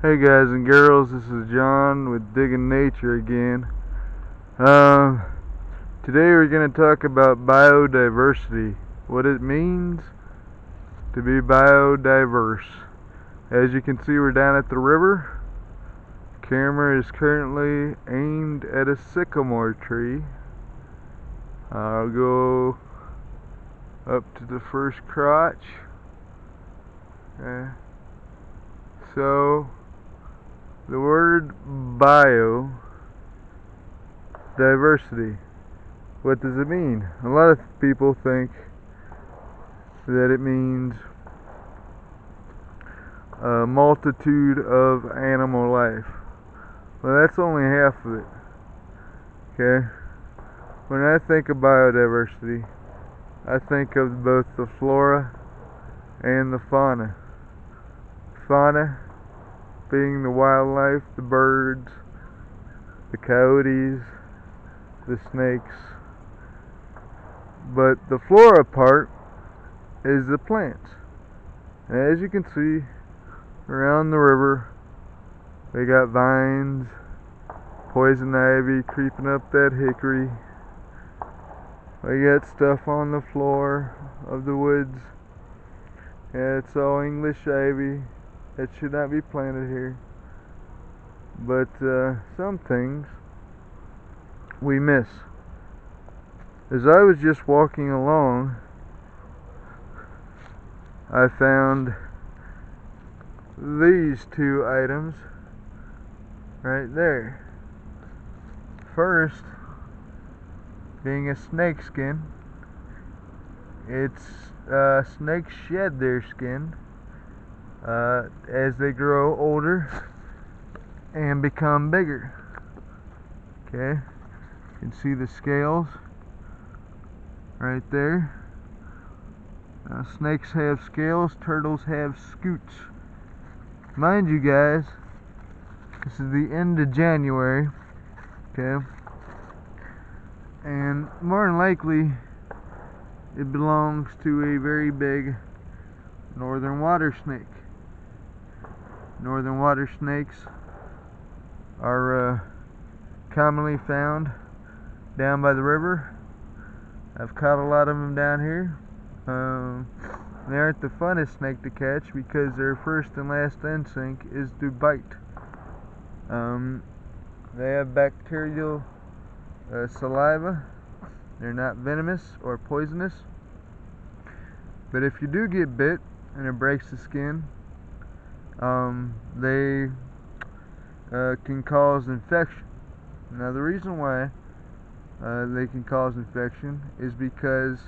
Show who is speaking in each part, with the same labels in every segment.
Speaker 1: Hey guys and girls, this is John with Digging Nature again. Um, Today we're going to talk about biodiversity, what it means to be biodiverse. As you can see, we're down at the river. Camera is currently aimed at a sycamore tree. I'll go up to the first crotch. Okay. So, the word biodiversity. What does it mean? A lot of people think that it means a multitude of animal life. Well, that's only half of it. Okay? When I think of biodiversity, I think of both the flora and the fauna. Fauna being the wildlife, the birds, the coyotes, the snakes. But the flora part is the plants. And as you can see, around the river, they got vines, poison ivy creeping up that hickory. We got stuff on the floor of the woods. Yeah, it's all English ivy. It should not be planted here. But some things we miss. As I was just walking along, I found these two items right there. First, being a snake skin. It's snakes shed their skin as they grow older and become bigger. Okay, you can see the scales right there. Snakes have scales, turtles have scutes. Mind you guys, this is the end of January, okay, and more than likely it belongs to a very big northern water snake. Northern water snakes are commonly found down by the river. I've caught a lot of them down here. They aren't the funnest snake to catch because their first and last instinct is to bite. They have bacterial saliva. They're not venomous or poisonous. But if you do get bit and it breaks the skin, they can cause infection. Now the reason why they can cause infection is because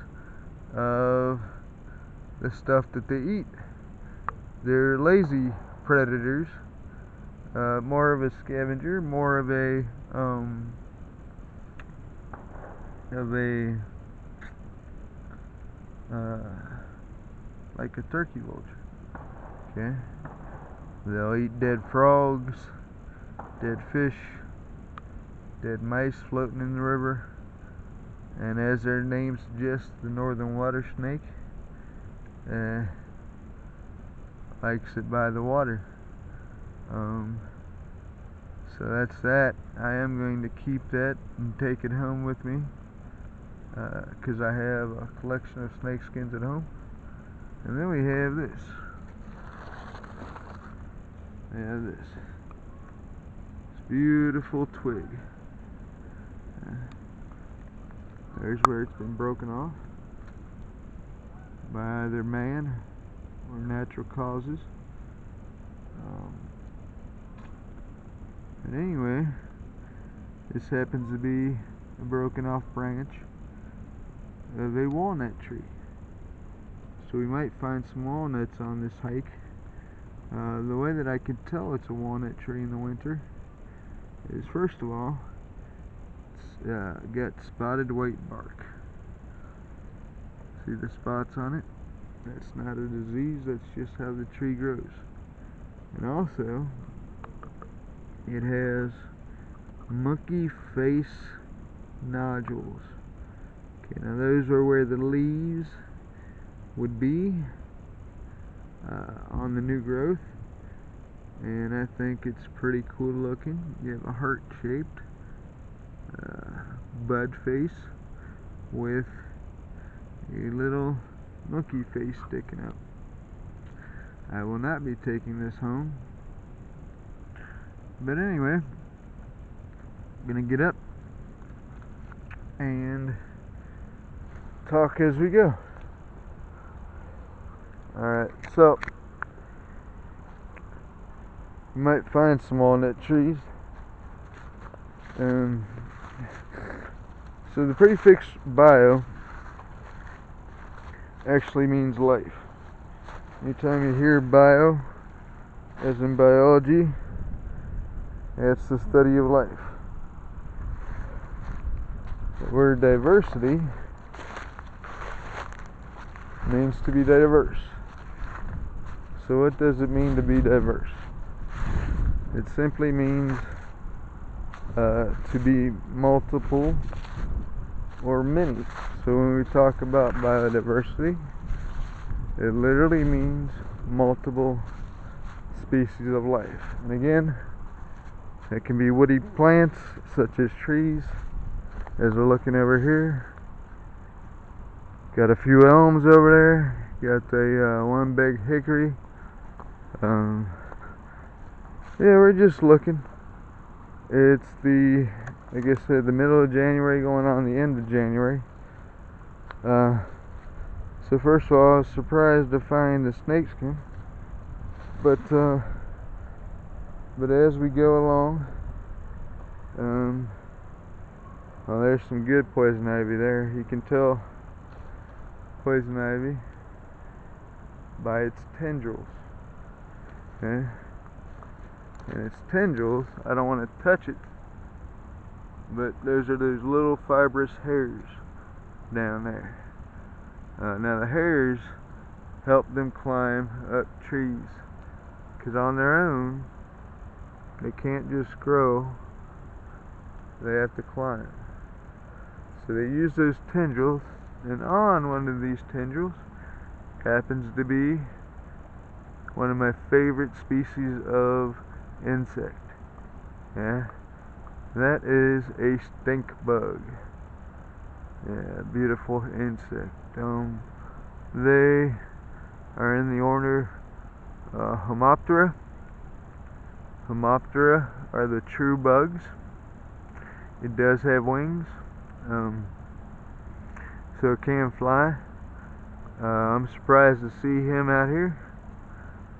Speaker 1: of the stuff that they eat. They're lazy predators, more of a scavenger, more of a like a turkey vulture. Okay, they'll eat dead frogs, dead fish, dead mice floating in the river, and as their name suggests, the northern water snake likes it by the water. So that's that. I am going to keep that and take it home with me because I have a collection of snake skins at home. And then we have this. This beautiful twig. There's where it's been broken off by either man or natural causes. But anyway, this happens to be a broken off branch of a walnut tree. So we might find some walnuts on this hike. The way that I can tell it's a walnut tree in the winter is, first of all, it's got spotted white bark. See the spots on it? That's not a disease, that's just how the tree grows. And also, it has monkey face nodules. Okay, now those are where the leaves would be on the new growth. and I think it's pretty cool looking. You have a heart-shaped bud face with a little monkey face sticking up. I will not be taking this home, but anyway, I'm gonna get up and talk as we go. Alright, so you might find some walnut trees. So the prefix bio actually means life. Anytime you hear bio, as in biology, it's the study of life. The word diversity means to be diverse. So what does it mean to be diverse? It simply means to be multiple or many. So when we talk about biodiversity, it literally means multiple species of life. And again, it can be woody plants such as trees, as we're looking over here. Got a few elms over there. Got a one big hickory. Yeah, we're just looking. It's like I said, the middle of January going on the end of January. So first of all, I was surprised to find the snakeskin. But as we go along, well, there's some good poison ivy there. You can tell poison ivy by its tendrils. Okay? And its tendrils, I don't want to touch it, but those are those little fibrous hairs down there. Now the hairs help them climb up trees, because on their own they can't just grow, they have to climb. So they use those tendrils, and on one of these tendrils happens to be one of my favorite species of insect. Yeah, that is a stink bug. Yeah, beautiful insect. They are in the order Homoptera. Homoptera are the true bugs. It does have wings, so it can fly. I'm surprised to see him out here,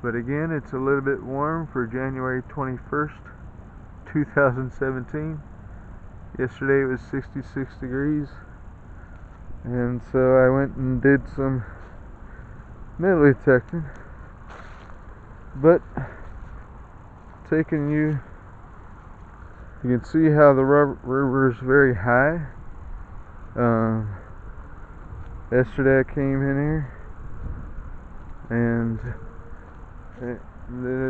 Speaker 1: but again, it's a little bit warm for January 21st, 2017. Yesterday it was 66 degrees, and so I went and did some metal detecting. But taking you can see how the river is very high. Yesterday I came in here and it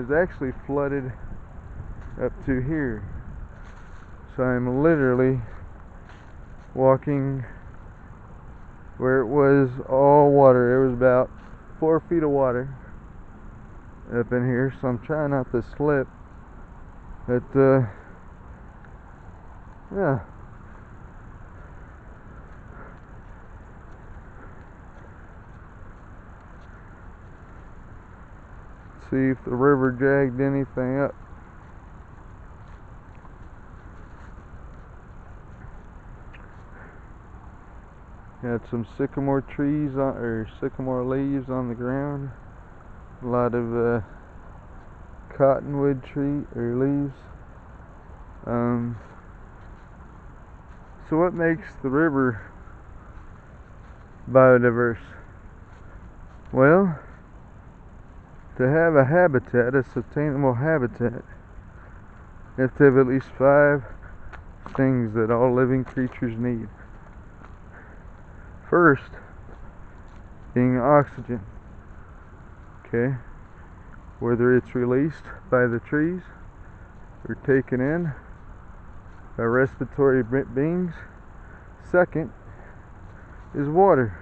Speaker 1: is actually flooded up to here. So I'm literally walking where it was all water. It was about 4 feet of water up in here, so I'm trying not to slip. But yeah. See if the river dragged anything up. Got some sycamore trees or sycamore leaves on the ground. A lot of cottonwood tree or leaves. So what makes the river biodiverse? Well, to have a habitat, a sustainable habitat, you have to have at least 5 things that all living creatures need. First, being oxygen. Okay? Whether it's released by the trees or taken in by respiratory beings. Second is water.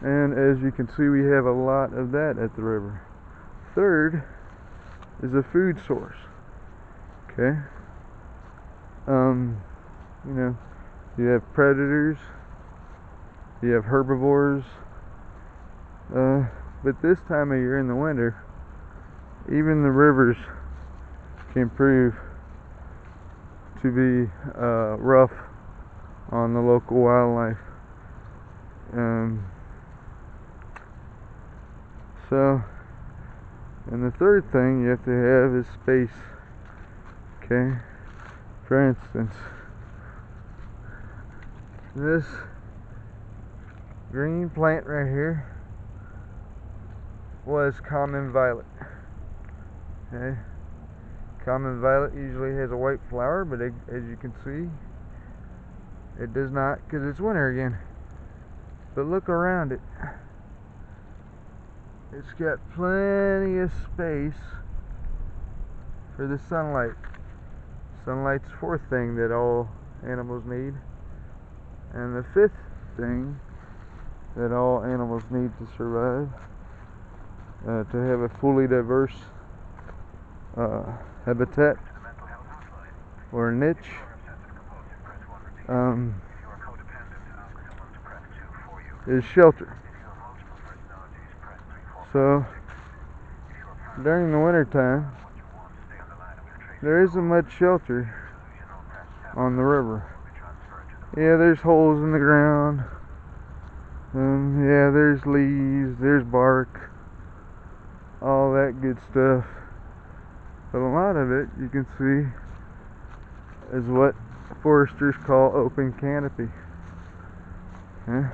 Speaker 1: And as you can see, we have a lot of that at the river. Third is a food source. Okay. You know, you have predators, you have herbivores, but this time of year in the winter, even the rivers can prove to be rough on the local wildlife. And the third thing you have to have is space. Okay, for instance, this green plant right here was common violet. Okay, common violet usually has a white flower, but as you can see, it does not, because it's winter again. But look around it. It's got plenty of space for the sunlight. Sunlight's the fourth thing that all animals need. And the fifth thing that all animals need to survive, to have a fully diverse habitat or niche, is shelter. So during the winter time, there isn't much shelter on the river. Yeah, there's holes in the ground. Yeah, there's leaves, there's bark, all that good stuff. But a lot of it, you can see, is what foresters call open canopy. Yeah.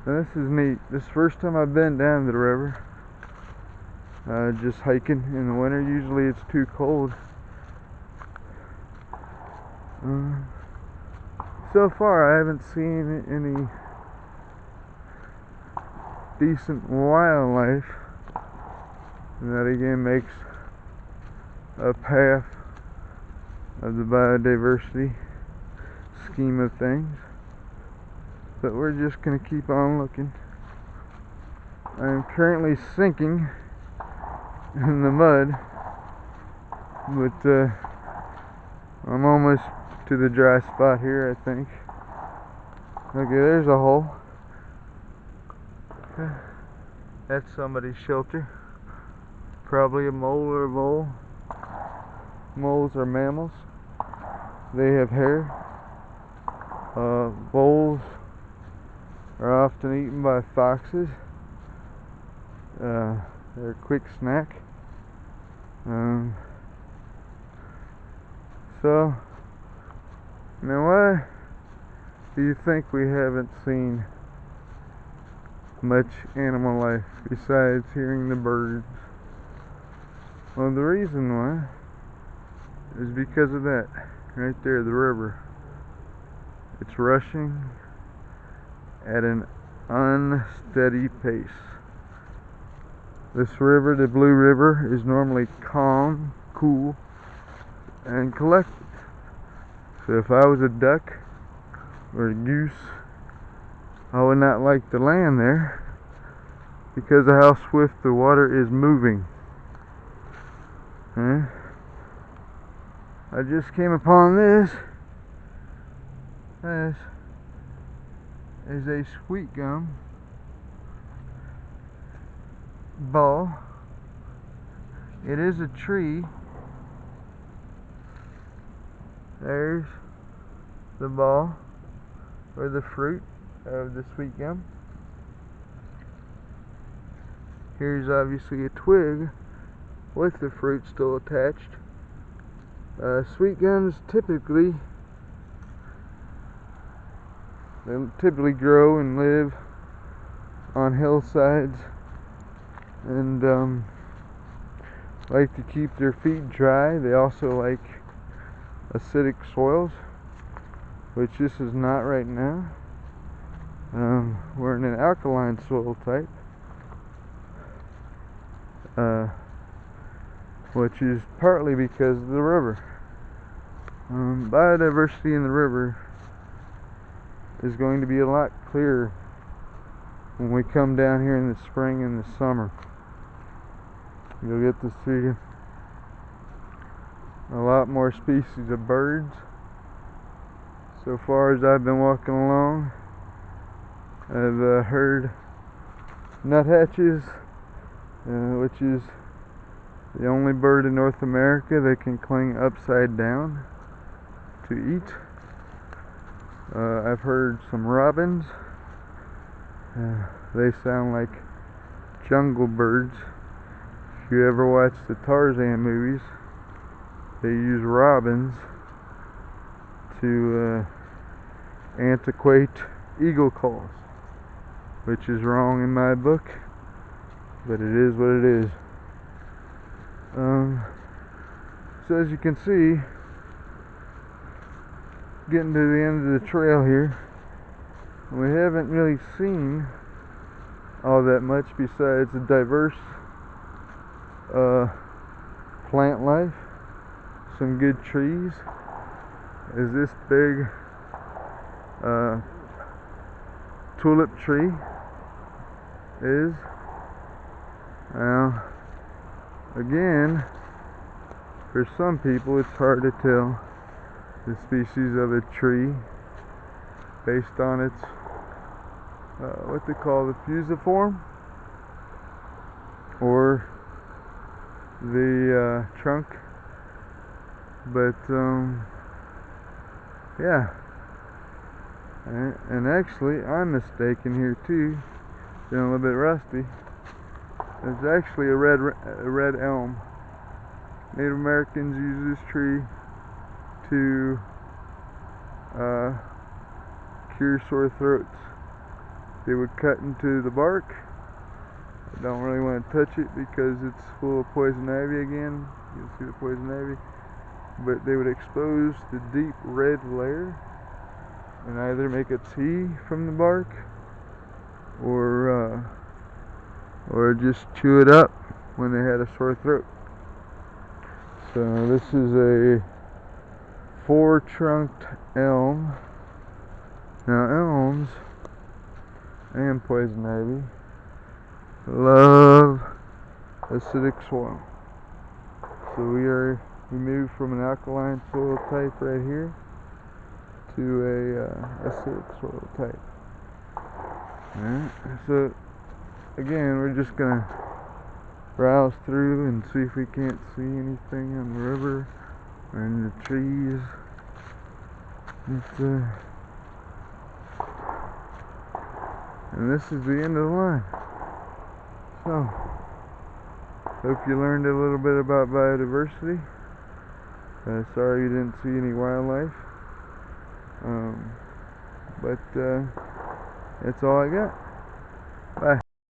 Speaker 1: This is neat. This is the first time I've been down to the river. Just hiking in the winter. Usually it's too cold. So far I haven't seen any decent wildlife. And that again makes up half of the biodiversity scheme of things. But we're just going to keep on looking. I am currently sinking in the mud, but I'm almost to the dry spot here, I think. Okay, there's a hole. That's somebody's shelter. Probably a mole or a vole. Moles are mammals. They have hair. Voles are often eaten by foxes. They're a quick snack. So, now why do you think we haven't seen much animal life besides hearing the birds? Well, the reason why is because of that. Right there, the river. It's rushing at an unsteady pace. This river, the Blue River, is normally calm, cool, and collected. So if I was a duck or a goose, I would not like to land there because of how swift the water is moving. I just came upon this. This is a sweet gum ball. It is a tree. There's the ball or the fruit of the sweet gum. Here's obviously a twig with the fruit still attached. Sweet gums typically grow and live on hillsides and like to keep their feet dry. They also like acidic soils, which this is not right now. We're in an alkaline soil type, which is partly because of the river. Biodiversity in the river is going to be a lot clearer when we come down here in the spring and the summer. You'll get to see a lot more species of birds. So far as I've been walking along, I've heard nuthatches, which is the only bird in North America that can cling upside down to eat. I've heard some robins. They sound like jungle birds. If you ever watch the Tarzan movies, they use robins to antiquate eagle calls, which is wrong in my book, but it is what it is. So as you can see, getting to the end of the trail here, we haven't really seen all that much besides the diverse plant life, some good trees. Is this big tulip tree is. Now, again, for some people it's hard to tell the species of a tree based on its what they call the fusiform, or the trunk. But yeah, and actually I'm mistaken here too, feeling a little bit rusty. It's actually a red elm. Native Americans use this tree to cure sore throats. They would cut into the bark. I don't really want to touch it because it's full of poison ivy again. You can see the poison ivy. But they would expose the deep red layer and either make a tea from the bark or just chew it up when they had a sore throat. So this is a 4-trunked elm. Now elms and poison ivy love acidic soil. So we moved from an alkaline soil type right here to a acidic soil type. Alright, so again, we're just gonna browse through and see if we can't see anything on the river or in the trees. And this is the end of the line. So, hope you learned a little bit about biodiversity. Sorry you didn't see any wildlife. But that's all I got.